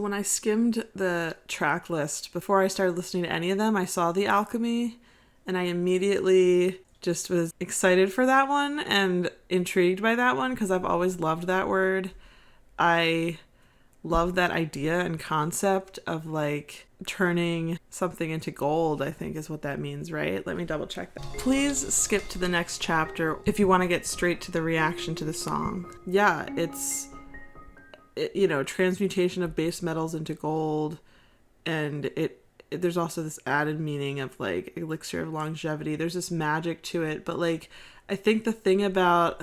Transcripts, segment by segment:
So when I skimmed the track list, before I started listening to any of them, I saw the Alchemy, and I immediately just was excited for that one and intrigued by that one because I've always loved that word. I love that idea and concept of like turning something into gold, I think is what that means, right? Let me double check that. Please skip to the next chapter if you want to get straight to the reaction to the song. Yeah, it's transmutation of base metals into gold, and there's also this added meaning of like elixir of longevity. There's this magic to it, but like I think the thing about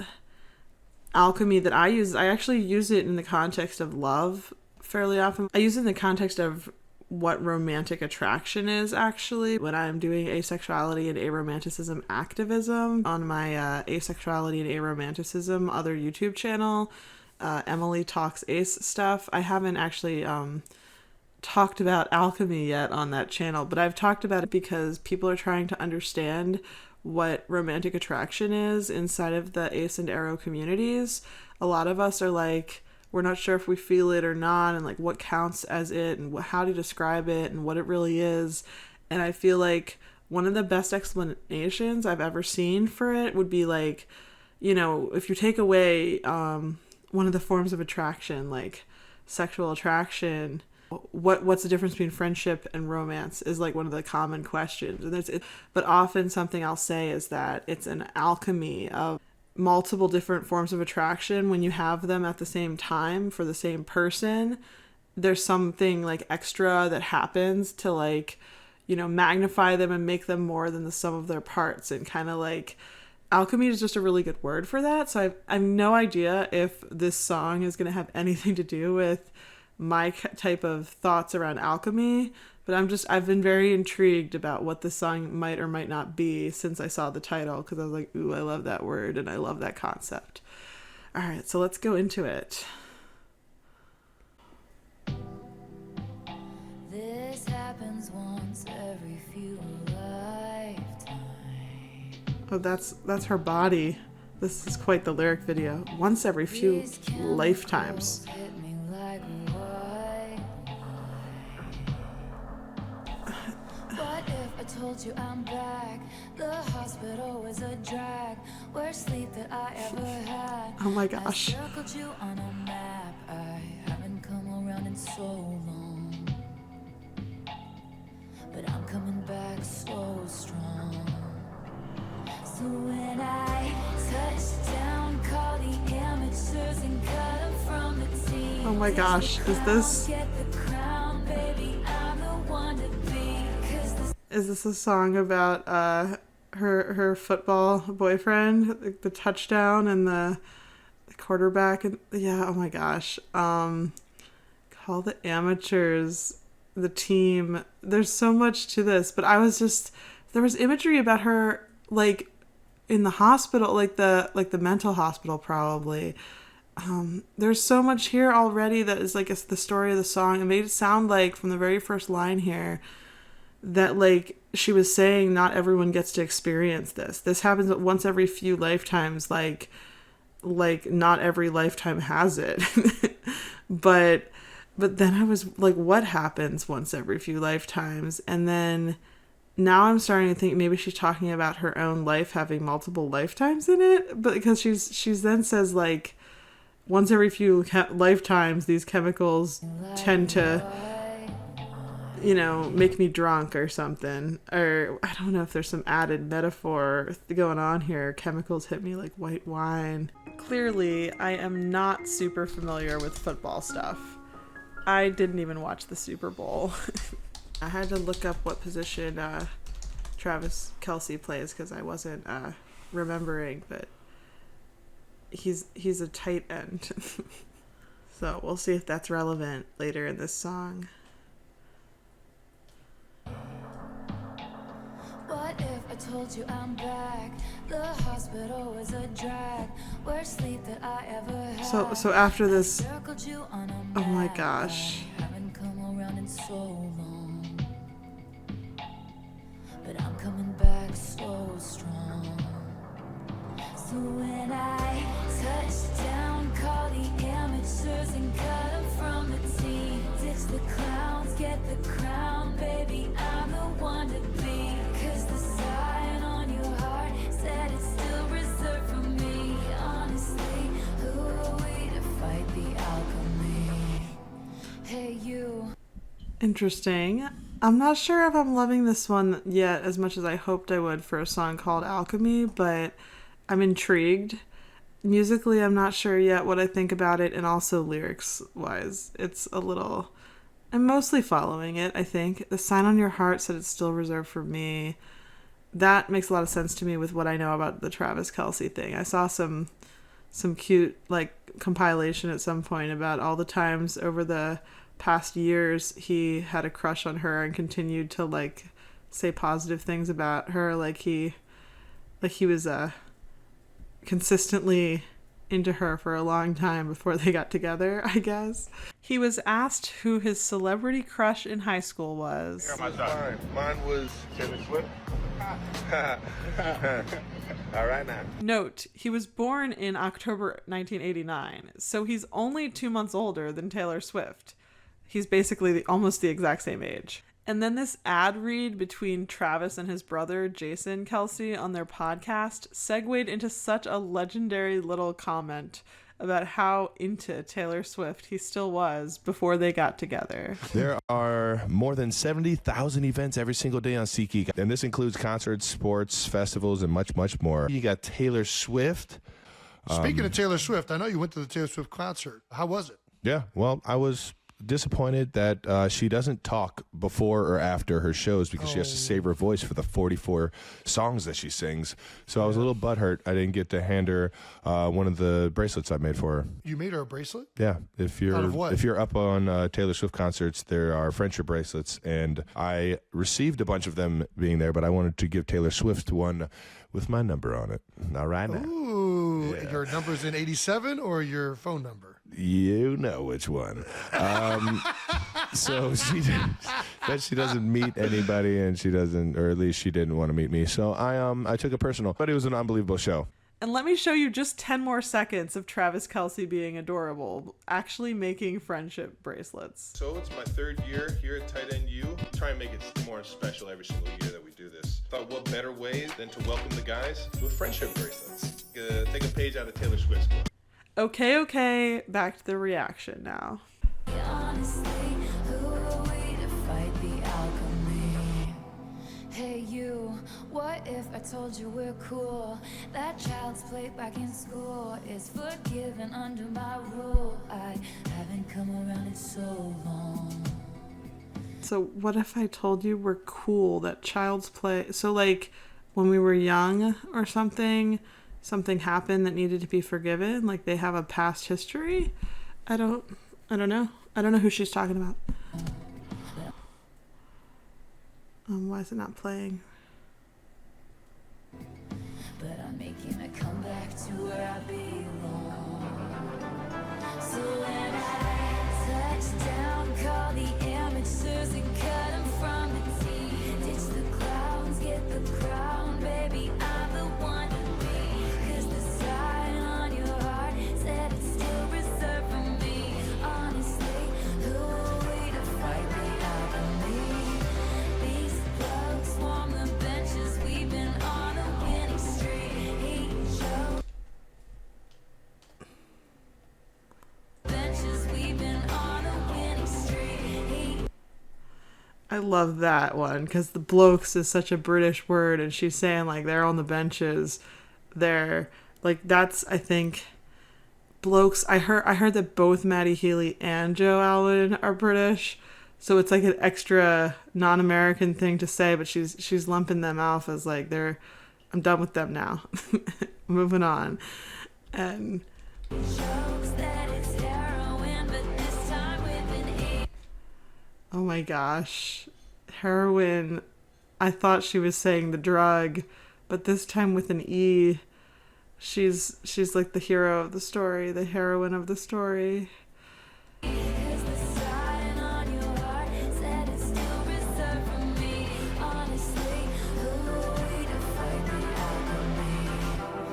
alchemy that I actually use it in the context of love fairly often. I use it in the context of what romantic attraction is, actually, when I'm doing asexuality and aromanticism activism on my asexuality and aromanticism other YouTube channel, Emily Talks Ace stuff. I haven't actually talked about alchemy yet on that channel, but I've talked about it because people are trying to understand what romantic attraction is inside of the ace and aro communities. A lot of us are like, we're not sure if we feel it or not, and like what counts as it and how to describe it and what it really is. And I feel like one of the best explanations I've ever seen for it would be like, if you take away one of the forms of attraction, like sexual attraction, what's the difference between friendship and romance is like one of the common questions. And but often something I'll say is that it's an alchemy of multiple different forms of attraction. When you have them at the same time for the same person, there's something like extra that happens to like, magnify them and make them more than the sum of their parts. And kind of like alchemy is just a really good word for that. So I have no idea if this song is going to have anything to do with my type of thoughts around alchemy, but I've been very intrigued about what this song might or might not be since I saw the title, because I was like, ooh, I love that word and I love that concept. All right, so let's go into it. This happens once every few lifetimes. Oh, that's her body. This is quite the lyric video. Once every few lifetimes. What if I told you I'm back? The hospital was a drag. Worst sleep that I ever had. Oh my gosh. I circled you on a map. I haven't come around in so long, but I'm coming back so strong. So when I touch down, call the amateurs and cut them from the team. Oh my gosh, is this a song about her football boyfriend, the touchdown and the quarterback? And yeah, oh my gosh. Call the amateurs the team. There's so much to this, but there was imagery about her like in the hospital, like the mental hospital probably. There's so much here already that is like it's the story of the song. It made it sound like from the very first line here that like she was saying not everyone gets to experience this. This happens once every few lifetimes, like not every lifetime has it. but then I was like, what happens once every few lifetimes? And then now I'm starting to think maybe she's talking about her own life having multiple lifetimes in it, but because she's then says like once every few lifetimes these chemicals tend to make me drunk or something, or I don't know if there's some added metaphor going on here. Chemicals hit me like white wine. Clearly I am not super familiar with football stuff. I didn't even watch the Super Bowl. I had to look up what position Travis Kelce plays because I wasn't remembering, but he's a tight end. So we'll see if that's relevant later in this song. What if I told you I'm back? The hospital was a drag. Worst sleep that I ever had. So after this, Circled you on a oh my map. gosh. I haven't come around in so long, but I'm coming back so strong. So when I touch down, call the amateurs and cut them from the team. Ditch the get the crown, baby, I'm the one to be. 'Cause the sign on your heart said it's still reserved for me. Honestly, who are we to fight the alchemy? Hey, you. Interesting. I'm not sure if I'm loving this one yet as much as I hoped I would for a song called Alchemy, but I'm intrigued. Musically, I'm not sure yet what I think about it, and also lyrics-wise, it's a little... I'm mostly following it, I think. The sign on your heart said it's still reserved for me. That makes a lot of sense to me with what I know about the Travis Kelce thing. I saw some cute, like, compilation at some point about all the times over the past years he had a crush on her and continued to, like, say positive things about her. Like he was consistently into her for a long time before they got together, I guess. He was asked who his celebrity crush in high school was. Mine was Taylor Swift. All right now. Note, he was born in October 1989, so he's only 2 months older than Taylor Swift. He's basically almost the exact same age. And then this ad read between Travis and his brother, Jason Kelce, on their podcast segued into such a legendary little comment about how into Taylor Swift he still was before they got together. There are more than 70,000 events every single day on SeatGeek, and this includes concerts, sports, festivals, and much, much more. You got Taylor Swift. Speaking of Taylor Swift, I know you went to the Taylor Swift concert. How was it? Yeah, well, I was disappointed that she doesn't talk before or after her shows because she has to save her voice for the 44 songs that she sings. So I was a little butthurt I didn't get to hand her one of the bracelets I made for her. You made her a bracelet? Yeah, if Out of what? you're up on Taylor Swift concerts, there are friendship bracelets, and I received a bunch of them being there, but I wanted to give Taylor Swift one with my number on it. All right now. Ooh, your number's in 87 or your phone number? You know which one. So she doesn't meet anybody, and she doesn't, or at least she didn't want to meet me. So I took it personal, but it was an unbelievable show. And let me show you just 10 more seconds of Travis Kelce being adorable, actually making friendship bracelets. So it's my third year here at Tight End U. Try and make it more special every single year that we do this. Thought what better way than to welcome the guys with friendship bracelets. Take a page out of Taylor Swift's book. Okay, back to the reaction now. Honestly, who are we to fight the alchemy? Hey, you, what if I told you we're cool? That child's play back in school is forgiven under my rule. I haven't come around in so long. So what if I told you we're cool, that child's play? So like when we were young or something happened that needed to be forgiven, like they have a past history. I don't know. I don't know who she's talking about. Why is it not playing? But I'm making a comeback to where I belong. So when I touch down, call the amateurs and cut them from the team. Ditch the clowns, get the crown, baby, I'm the one to be. 'Cause the sign on your heart said it's still reserved for me. Honestly, who are we to fight the alchemy? These blokes swarm the benches, we've been on a winning streak. Benches, we've been on a winning streak. I love that one because the blokes is such a British word, and she's saying like they're on the benches. They're like, that's, I think, blokes. I heard that both Maddie Healy and Joe Alwyn are British, so it's like an extra non-American thing to say, but she's lumping them off as like I'm done with them now. Moving on. And Jokes that it's heroin, but this time with an E. oh my gosh, heroin. I thought she was saying the drug, but this time with an E. She's like the hero of the story, the heroine of the story. 'Cause the sign on your heart said it's still reserved for me. Honestly, who are we to fight the alchemy?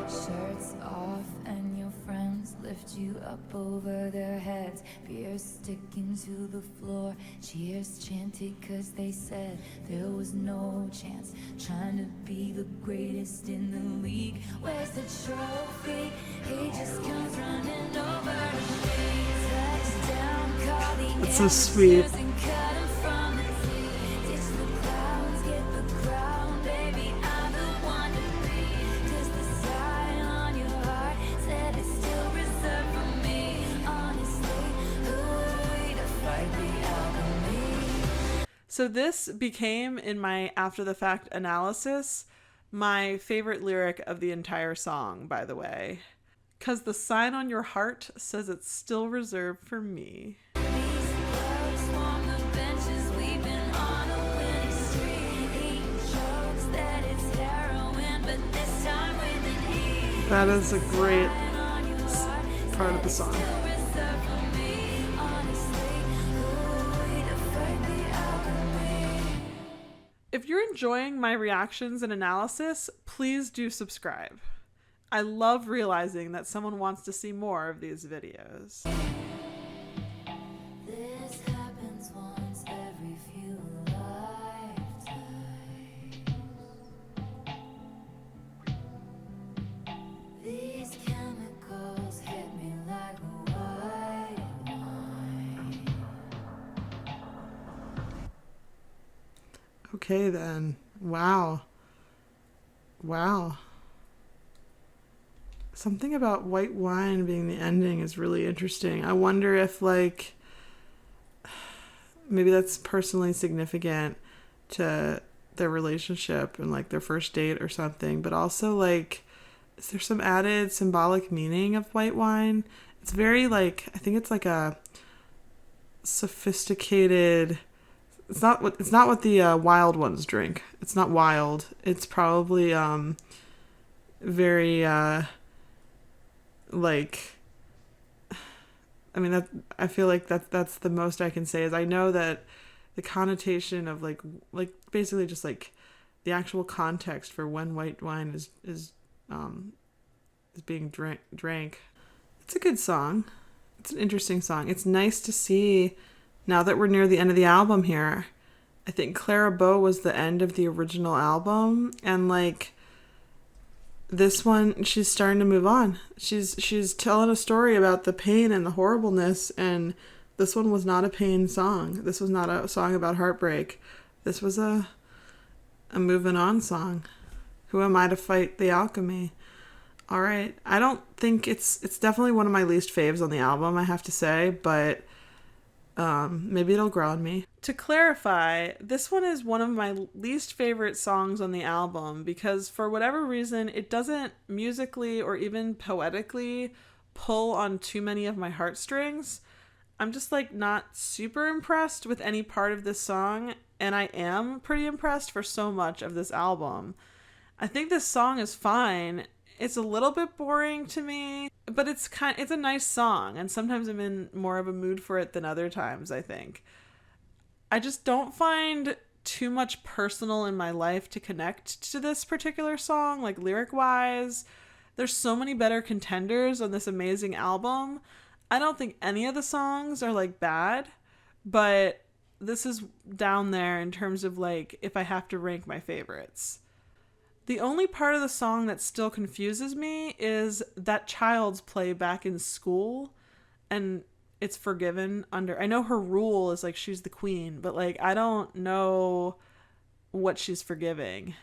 Shirts off and your friends lift you up. up over their heads, fear sticking to the floor. Cheers chanted cause they said there was no chance. Trying to be the greatest in the league. Where's the trophy? He just comes running over to me. Touchdown, call the It's so sweet. amateurs and cut him from the tee. Ditch the clouds, get the crown, baby, I'm the one to be. Cause the sign on your heart said it's still reserved for me. Honestly, who are we to fight the alchemy? So this became, in my after the fact analysis, my favorite lyric of the entire song, by the way. Cause the sign on your heart says it's still reserved for me. These blokes swarm the benches, we've been on a winning streak. Eating jokes that it's heroin, but this time with an E. That is a great On your heart, part of the song. still reserved for me. Honestly, who are we to fight the alchemy? If you're enjoying my reactions and analysis, please do subscribe. I love realizing that someone wants to see more of these videos. This happens once every few lifetimes. These chemicals hit me like a white wine. Okay then. Wow. Wow. Something about white wine being the ending is really interesting. I wonder if, like, maybe that's personally significant to their relationship and, like, their first date or something. But also, like, is there some added symbolic meaning of white wine? It's very, like, I think it's like a sophisticated... It's not what the wild ones drink. It's not wild. It's probably very... like, I mean, that I feel like that's the most I can say. Is I know that the connotation of like basically just like the actual context for when white wine is being drank. It's a good song. It's an interesting song. It's nice to see now that we're near the end of the album here. I think Clara Bow was the end of the original album, and like this one, she's starting to move on. She's telling a story about the pain and the horribleness, and this one was not a pain song. This was not a song about heartbreak. This was a moving on song. Who am I to fight the alchemy? All right. I don't think it's definitely one of my least faves on the album, I have to say, but maybe it'll grow on me. To clarify, this one is one of my least favorite songs on the album because for whatever reason, it doesn't musically or even poetically pull on too many of my heartstrings. I'm just like not super impressed with any part of this song, and I am pretty impressed for so much of this album. I think this song is fine. It's a little bit boring to me, but it's a nice song, and sometimes I'm in more of a mood for it than other times, I think. I just don't find too much personal in my life to connect to this particular song, like lyric-wise. There's so many better contenders on this amazing album. I don't think any of the songs are like bad, but this is down there in terms of like if I have to rank my favorites. The only part of the song that still confuses me is that child's play back in school, and it's forgiven under... I know her rule is like she's the queen, but like I don't know what she's forgiving,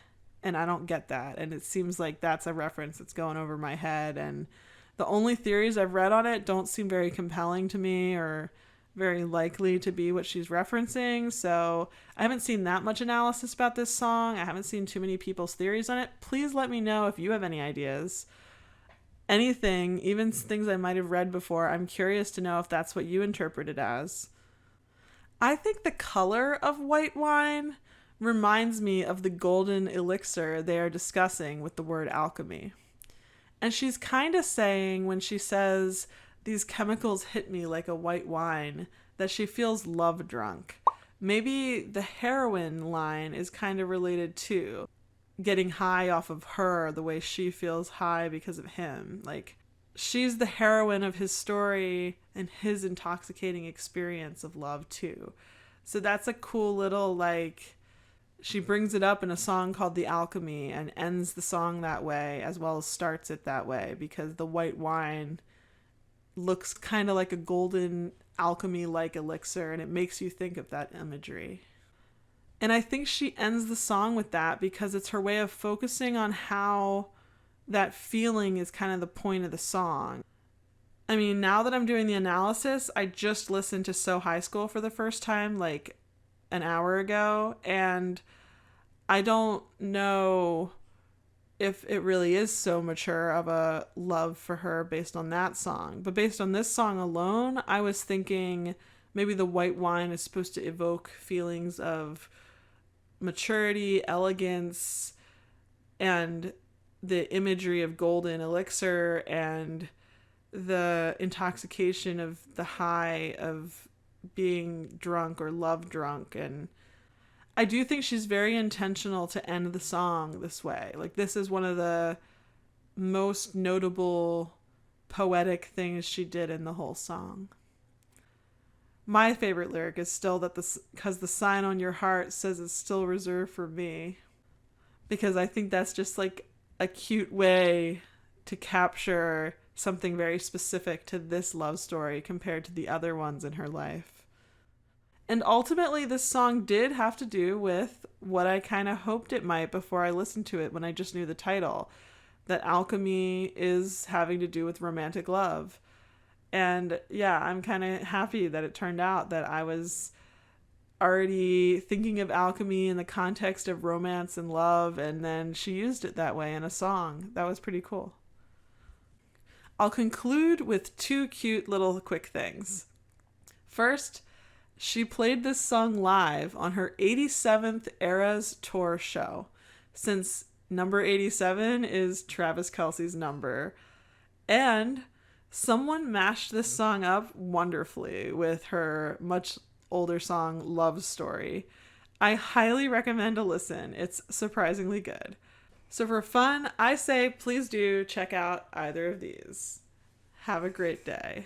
and I don't get that, and it seems like that's a reference that's going over my head, and the only theories I've read on it don't seem very compelling to me or very likely to be what she's referencing. So I haven't seen that much analysis about this song. I haven't seen too many people's theories on it. Please let me know if you have any ideas. Anything, even things I might have read before. I'm curious to know if that's what you interpret it as. I think the color of white wine reminds me of the golden elixir they are discussing with the word alchemy. And she's kind of saying when she says, "These chemicals hit me like a white wine," that she feels love drunk. Maybe the heroine line is kind of related too. Getting high off of her the way she feels high because of him. Like, she's the heroine of his story and his intoxicating experience of love too. So that's a cool little, like, she brings it up in a song called The Alchemy and ends the song that way as well as starts it that way, because the white wine looks kind of like a golden alchemy-like elixir, and it makes you think of that imagery. And I think she ends the song with that because it's her way of focusing on how that feeling is kind of the point of the song. I mean, now that I'm doing the analysis, I just listened to So High School for the first time like an hour ago, and I don't know if it really is so mature of a love for her based on that song. But based on this song alone, I was thinking maybe the white wine is supposed to evoke feelings of maturity, elegance, and the imagery of golden elixir and the intoxication of the high of being drunk or love drunk. And I do think she's very intentional to end the song this way. Like, this is one of the most notable poetic things she did in the whole song. My favorite lyric is still that because the sign on your heart says it's still reserved for me. Because I think that's just like a cute way to capture something very specific to this love story compared to the other ones in her life. And ultimately, this song did have to do with what I kind of hoped it might before I listened to it when I just knew the title. That alchemy is having to do with romantic love. And yeah, I'm kind of happy that it turned out that I was already thinking of alchemy in the context of romance and love, and then she used it that way in a song. That was pretty cool. I'll conclude with two cute little quick things. First, she played this song live on her 87th Eras Tour show, since number 87 is Travis Kelce's number. And someone mashed this song up wonderfully with her much older song, Love Story. I highly recommend a listen. It's surprisingly good. So for fun, I say please do check out either of these. Have a great day.